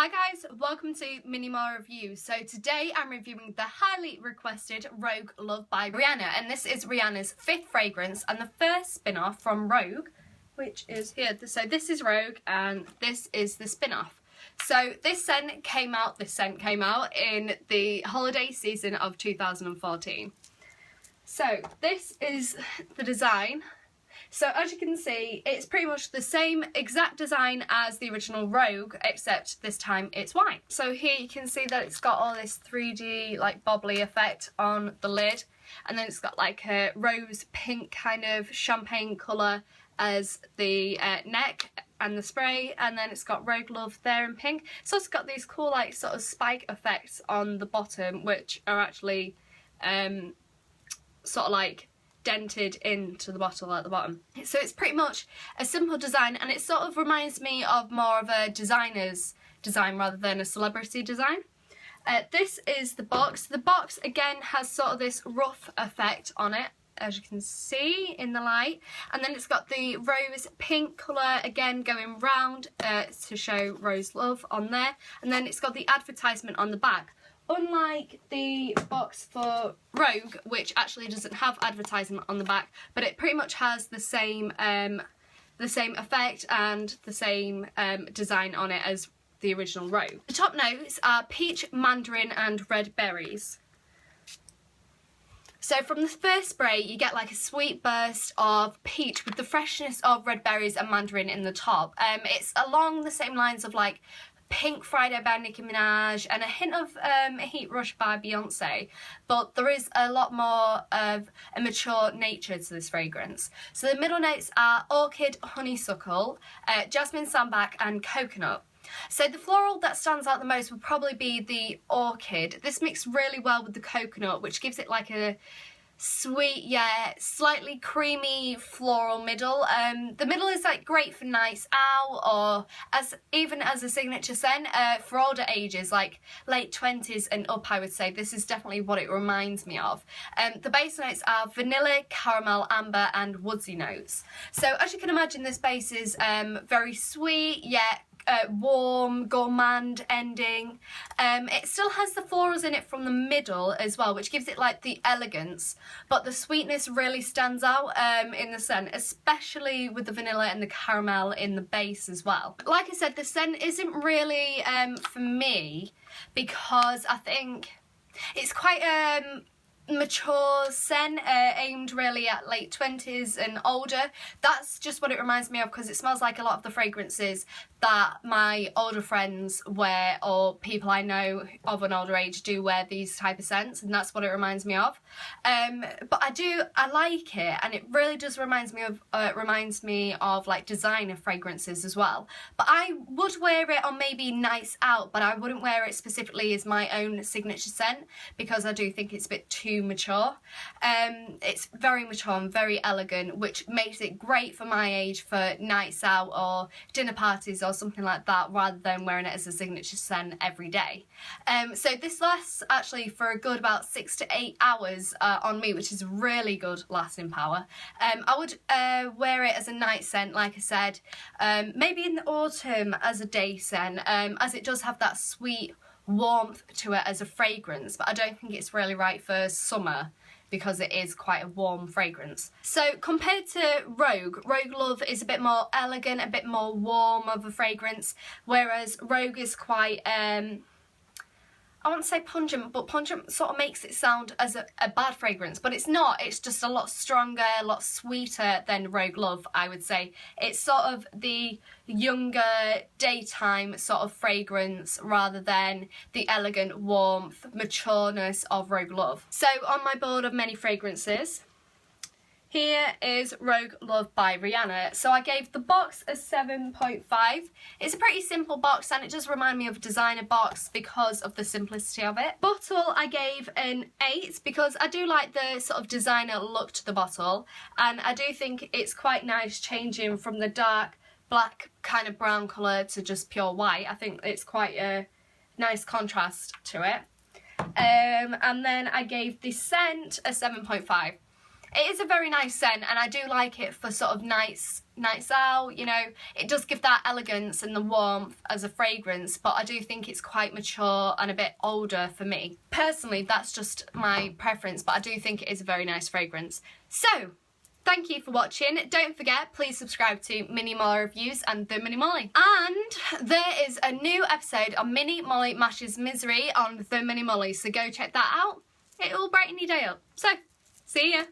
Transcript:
Hi guys, welcome to MinnieMollyReviews. So today I'm reviewing the highly requested Rogue Love by Rihanna, and this is Rihanna's 5th fragrance and the first spin-off from Rogue, which is here. So this is Rogue and this is the spin-off. So this scent came out in the holiday season of 2014. So this is the design. So as you can see, it's pretty much the same exact design as the original Rogue, except this time it's white. So here you can see that it's got all this 3D like bobbly effect on the lid, and then it's got like a rose pink kind of champagne colour as the neck and the spray, and then it's got Rogue Love there in pink. So it's got these cool like sort of spike effects on the bottom, which are actually sort of like dented into the bottle at the bottom. So it's pretty much a simple design, and it sort of reminds me of more of a designer's design rather than a celebrity design. This is the box. The box again has sort of this rough effect on it, as you can see in the light, and then it's got the rose pink colour again going round to show Rose Love on there, and then it's got the advertisement on the back. Unlike the box for Rogue, which actually doesn't have advertisement on the back, but it pretty much has the same effect and the same design on it as the original Rogue. The top notes are peach, mandarin and red berries. So from the first spray you get like a sweet burst of peach with the freshness of red berries and mandarin in the top. It's along the same lines of like Pink Friday by Nicki Minaj and a hint of Heat Rush by Beyonce, but there is a lot more of a mature nature to this fragrance. So the middle notes are orchid, honeysuckle, jasmine, sambac and coconut. So the floral that stands out the most would probably be the orchid. This mixed really well with the coconut, which gives it like a sweet, yeah, slightly creamy floral middle. The middle is like great for nights out, or even as a signature scent for older ages, like late 20s and up, I would say. This is definitely what it reminds me of. The base notes are vanilla, caramel, amber and woodsy notes. So as you can imagine, this base is very sweet, yet warm, gourmand ending. It still has the florals in it from the middle as well, which gives it like the elegance, but the sweetness really stands out in the scent, especially with the vanilla and the caramel in the base as well. Like I said, the scent isn't really for me, because I think it's quite mature scent aimed really at late 20s and older. That's just what it reminds me of, because it smells like a lot of the fragrances that my older friends wear, or people I know of an older age do wear these type of scents, and that's what it reminds me of. But I like it, and it really does reminds me of like designer fragrances as well. But I would wear it on maybe nights out, but I wouldn't wear it specifically as my own signature scent, because I do think it's a bit too mature. It's very mature and very elegant, which makes it great for my age for nights out or dinner parties or something like that, rather than wearing it as a signature scent every day. So this lasts actually for a good about 6 to 8 hours on me, which is really good lasting power. I would wear it as a night scent, like I said, maybe in the autumn as a day scent, as it does have that sweet warmth to it as a fragrance, but I don't think it's really right for summer, because it is quite a warm fragrance. So compared to Rogue Love is a bit more elegant, a bit more warm of a fragrance, whereas Rogue is quite I won't say pungent, but pungent sort of makes it sound as a bad fragrance, but it's not. It's just a lot stronger, a lot sweeter than Rogue Love, I would say. It's sort of the younger daytime sort of fragrance rather than the elegant warmth, matureness of Rogue Love. So on my board of many fragrances, here is Rogue Love by Rihanna. So I gave the box a 7.5. It's a pretty simple box, and it does remind me of a designer box because of the simplicity of it. Bottle I gave an 8, because I do like the sort of designer look to the bottle, and I do think it's quite nice changing from the dark black kind of brown colour to just pure white. I think it's quite a nice contrast to it. And then I gave the scent a 7.5. It is a very nice scent, and I do like it for sort of nights out, you know. It does give that elegance and the warmth as a fragrance, but I do think it's quite mature and a bit older for me. Personally, that's just my preference, but I do think it is a very nice fragrance. So, thank you for watching. Don't forget, please subscribe to MinnieMollyReviews and The Minnie Molly. And there is a new episode on Minnie Molly Mashes Misery on The Minnie Molly, so go check that out. It will brighten your day up. So, see ya.